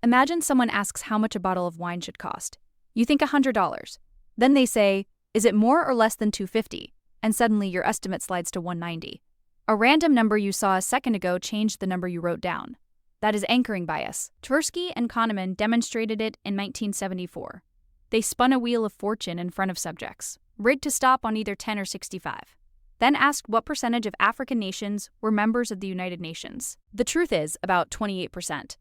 Imagine someone asks how much a bottle of wine should cost. You think $100. Then they say, is it more or less than $250? And suddenly your estimate slides to $190. A random number you saw a second ago changed the number you wrote down. That is anchoring bias. Tversky and Kahneman demonstrated it in 1974. They spun a wheel of fortune in front of subjects, rigged to stop on either 10 or 65. Then asked what percentage of African nations were members of the United Nations. The truth is, about 28%.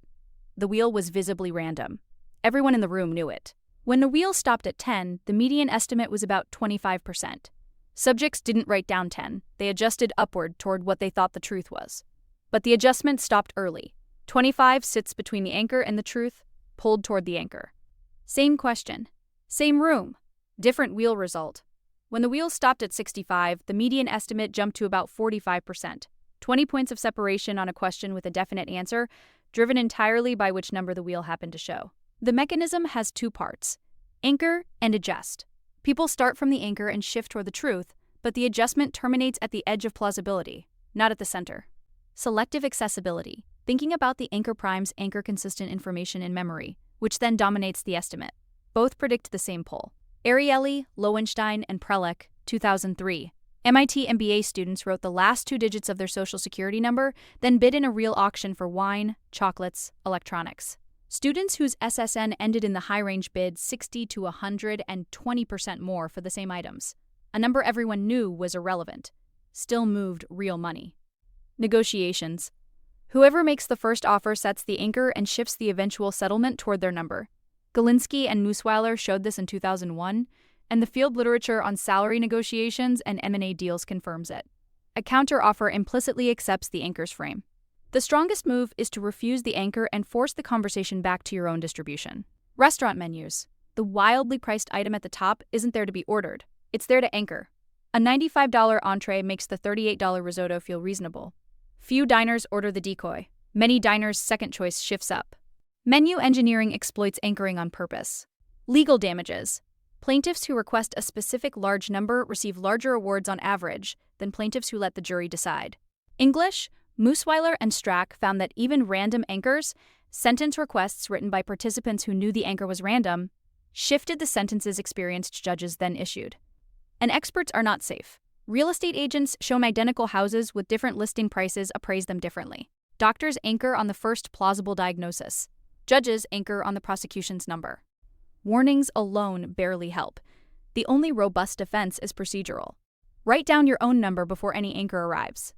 The wheel was visibly random. Everyone in the room knew it. When the wheel stopped at 10, the median estimate was about 25%. Subjects didn't write down 10, they adjusted upward toward what they thought the truth was. But the adjustment stopped early. 25 sits between the anchor and the truth, pulled toward the anchor. Same question. Same room. Different wheel result. When the wheel stopped at 65, the median estimate jumped to about 45%. 20 points of separation on a question with a definite answer, driven entirely by which number the wheel happened to show. The mechanism has two parts: anchor and adjust. People start from the anchor and shift toward the truth, but the adjustment terminates at the edge of plausibility, not at the center. Selective accessibility. Thinking about the anchor primes anchor consistent information in memory, which then dominates the estimate. Both predict the same poll. Ariely, Lowenstein, and Prelek, 2003. MIT MBA students wrote the last two digits of their social security number, then bid in a real auction for wine, chocolates, electronics. Students whose SSN ended in the high-range bid 60 to 120% more for the same items. A number everyone knew was irrelevant. Still moved real money. Negotiations. Whoever makes the first offer sets the anchor and shifts the eventual settlement toward their number. Galinsky and Nussweiler showed this in 2001, and the field literature on salary negotiations and M&A deals confirms it. A counter-offer implicitly accepts the anchor's frame. The strongest move is to refuse the anchor and force the conversation back to your own distribution. Restaurant menus. The wildly priced item at the top isn't there to be ordered. It's there to anchor. A $95 entree makes the $38 risotto feel reasonable. Few diners order the decoy. Many diners' second choice shifts up. Menu engineering exploits anchoring on purpose. Legal damages. Plaintiffs who request a specific large number receive larger awards on average than plaintiffs who let the jury decide. English. Musweiler and Strack found that even random anchors, sentence requests written by participants who knew the anchor was random, shifted the sentences experienced judges then issued. And experts are not safe. Real estate agents show identical houses with different listing prices appraise them differently. Doctors anchor on the first plausible diagnosis. Judges anchor on the prosecution's number. Warnings alone barely help. The only robust defense is procedural. Write down your own number before any anchor arrives.